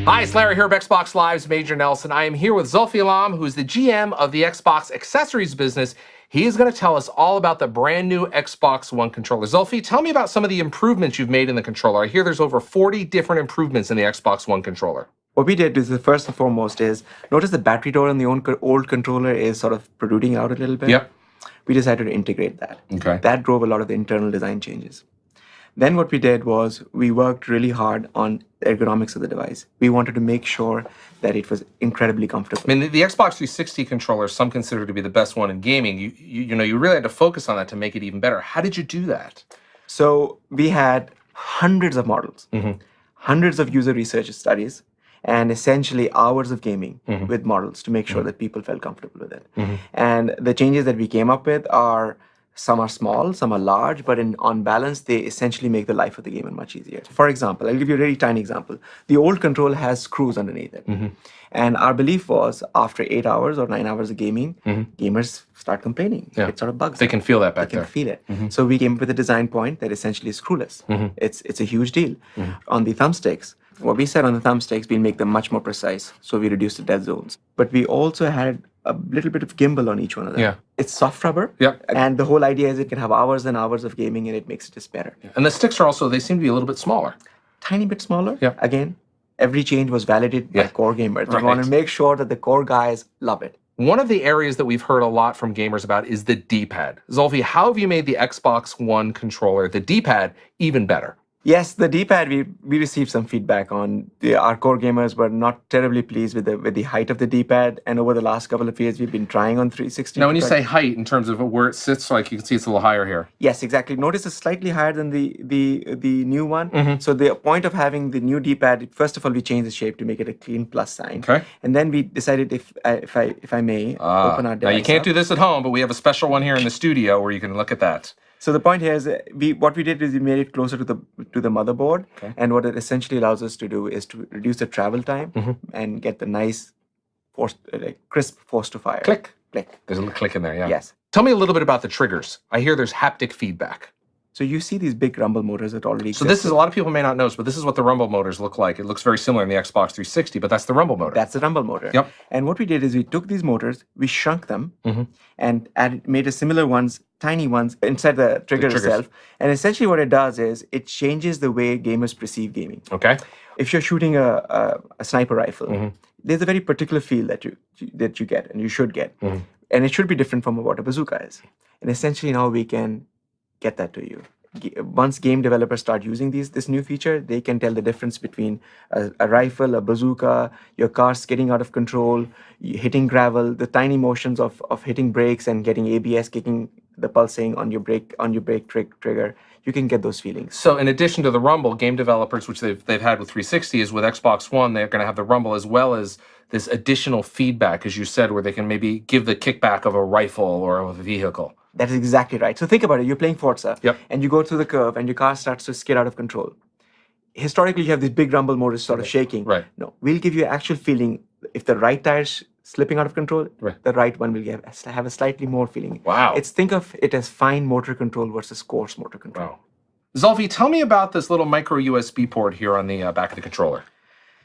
Hi, it's Larry here of Xbox Live's Major Nelson. I am here with Zulfi Alam, who is the GM of the Xbox accessories business. He is going to tell us all about the brand new Xbox One controller. Zulfi, tell me about some of the improvements you've made in the controller. I hear there's over 40 different improvements in the Xbox One controller. What we did is, the first and foremost, is notice the battery door on the old controller is sort of protruding out a little bit. Yep. We decided to integrate that. Okay. That drove a lot of the internal design changes. Then what we did was we worked really hard on the ergonomics of the device. We wanted to make sure that it was incredibly comfortable. I mean, the Xbox 360 controller, some consider to be the best one in gaming. You really had to focus on that to make it even better. How did you do that? So we had hundreds of models, hundreds of user research studies, and essentially hours of gaming with models to make sure that people felt comfortable with it. And the changes that we came up with are, some are small, some are large, but on balance, they essentially make the life of the gamer much easier. For example, I'll give you a really tiny example. The old control has screws underneath it. And our belief was, after 8 hours or 9 hours of gaming, gamers start complaining. Yeah. It sort of bugs They them. can feel that back They there. can feel it. So we came up with a design point that essentially is screwless. It's a huge deal. On the thumbsticks, what we said on the thumbsticks, we'll make them much more precise. So we reduced the dead zones. But we also had a little bit of gimbal on each one of them. Yeah. It's soft rubber. Yeah. And the whole idea is it can have hours and hours of gaming, and it makes it just better. And the sticks are also, they seem to be a little bit smaller. Tiny bit smaller. Yeah. Again, every change was validated by core gamers. Right. We want to make sure that the core guys love it. One of the areas that we've heard a lot from gamers about is the D-pad. Zulfi, how have you made the Xbox One controller, the D-pad, even better? Yes, the D-pad, we received some feedback on. Our core gamers were not terribly pleased with the height of the D-pad, and over the last couple of years, we've been trying on 360. Now, when you say height, in terms of where it sits, like you can see it's a little higher here. Yes, exactly. Notice it's slightly higher than the new one. So the point of having the new D-pad, first of all, we changed the shape to make it a clean plus sign. Okay. And then we decided, if I may, open our device. Now, you can't up. do this at home, but we have a special one here in the studio where you can look at that. So the point here is, what we did is we made it closer to the motherboard, and what it essentially allows us to do is to reduce the travel time and get the nice, crisp force to fire. Click. Click. There's a little click in there, yeah. Yes. Tell me a little bit about the triggers. I hear there's haptic feedback. So you see these big rumble motors that already exist. So this is, a lot of people may not notice, but this is what the rumble motors look like. It looks very similar in the Xbox 360, but that's the rumble motor. That's the rumble motor. Yep. And what we did is we took these motors, we shrunk them, and made a similar ones, tiny ones, inside the trigger itself. And essentially what it does is it changes the way gamers perceive gaming. Okay. If you're shooting a sniper rifle, there's a very particular feel that you get, and you should get. And it should be different from what a bazooka is. And essentially now we can get that to you. Once game developers start using this new feature, they can tell the difference between a rifle, a bazooka, your car skidding out of control, hitting gravel, the tiny motions of hitting brakes and getting ABS kicking the pulsing on your brake trigger. You can get those feelings. So in addition to the rumble, game developers, which they've had with 360, is with Xbox One, they're going to have the rumble as well as this additional feedback, as you said, where they can maybe give the kickback of a rifle or of a vehicle. That is exactly right. So think about it. You're playing Forza, and you go through the curve, and your car starts to skid out of control. Historically, you have these big rumble motors sort of shaking. Right. No, we'll give you an actual feeling. If the right tire's slipping out of control, the right one will have a slightly more feeling. Wow. Think of it as fine motor control versus coarse motor control. Wow. Zulfi, tell me about this little micro USB port here on the back of the controller.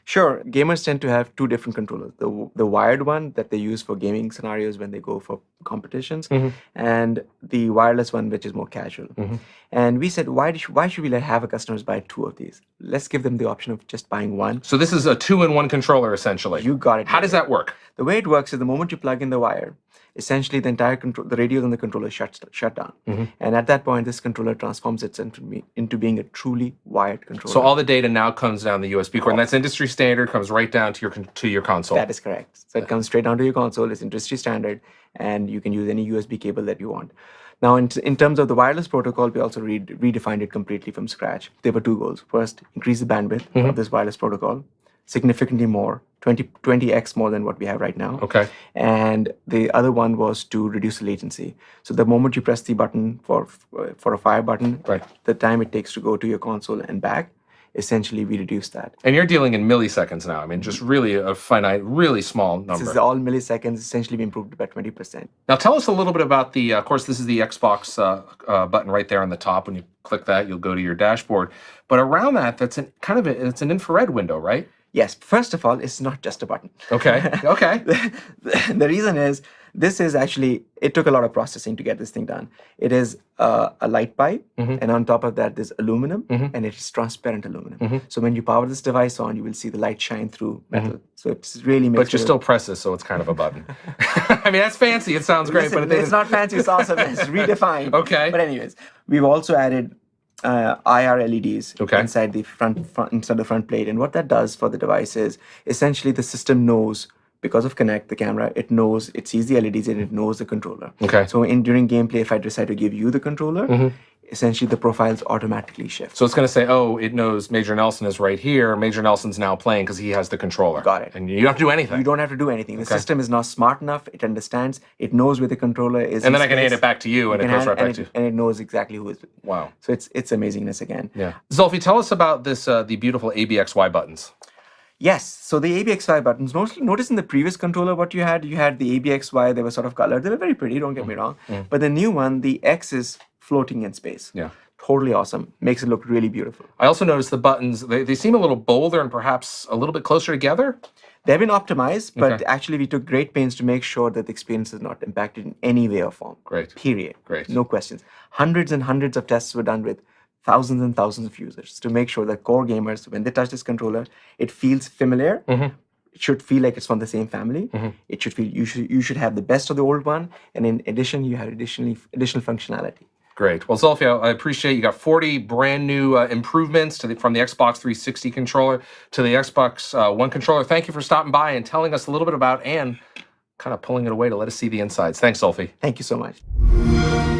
Sure. Gamers tend to have two different controllers. The wired one that they use for gaming scenarios when they go for competitions, and the wireless one, which is more casual. And we said, why should we have our customers buy two of these? Let's give them the option of just buying one. So this is a 2-in-1 controller, essentially. You got it. How does that work? The way it works is the moment you plug in the wire, essentially the entire the radios on the controller shut down. And at that point, this controller transforms itself into being a truly wired controller. So all the data now comes down the USB cord, and that's industry standard, comes right down to your console. That is correct. So it comes straight down to your console. It's industry standard, and you can use any USB cable that you want. Now, in terms of the wireless protocol, we also redefined it completely from scratch. There were two goals. First, increase the bandwidth of this wireless protocol significantly more, 20x more than what we have right now. Okay. And the other one was to reduce the latency. So the moment you press the button for a fire button, the time it takes to go to your console and back, essentially we reduce that. And you're dealing in milliseconds now. I mean, just really a finite, really small number. This is all milliseconds. Essentially, we improved by 20%. Now, tell us a little bit about of course, this is the Xbox button right there on the top. When you click that, you'll go to your dashboard. But around that, it's an infrared window, right? Yes, first of all, it's not just a button. Okay. Okay. The reason is this is actually, it took a lot of processing to get this thing done. It is a light pipe, and on top of that, there's aluminum, and it is transparent aluminum. So when you power this device on, you will see the light shine through metal. So it's really makes But you still press this, so it's kind of a button. I mean, that's fancy. It sounds great, Listen, but it's not fancy. It's awesome. It's redefined. Okay. But anyways, we've also added IR LEDs Okay. inside the front plate, and what that does for the device is essentially the system knows, because of Connect, the camera, it knows, it sees the LEDs and it knows the controller. Okay. So during gameplay, if I decide to give you the controller, essentially the profiles automatically shift. So it's going to say, oh, it knows Major Nelson is right here. Major Nelson's now playing because he has the controller. Got it. And you don't have to do anything. You don't have to do anything. The system is now smart enough. It understands. It knows where the controller is. And then I can hand it back to you, and it goes right back to you. And it knows exactly who is. Wow. So it's amazingness again. Yeah. Zulfi, tell us about this the beautiful ABXY buttons. Yes. So the ABXY buttons, notice in the previous controller what you had the ABXY, they were sort of colored. They were very pretty, don't get me wrong. But the new one, the X is floating in space. Yeah. Totally awesome. Makes it look really beautiful. I also noticed the buttons, they seem a little bolder and perhaps a little bit closer together. They've been optimized, but actually we took great pains to make sure that the experience is not impacted in any way or form. Great. Period. Great. No questions. Hundreds and hundreds of tests were done with thousands and thousands of users to make sure that core gamers, when they touch this controller, it feels familiar. It should feel like it's from the same family. It should feel you should have the best of the old one, and in addition, you have additional functionality. Great. Well, Zulfi, I appreciate you got 40 brand new improvements from the Xbox 360 controller to the Xbox One controller. Thank you for stopping by and telling us a little bit about and kind of pulling it away to let us see the insides. Thanks, Zulfi. Thank you so much.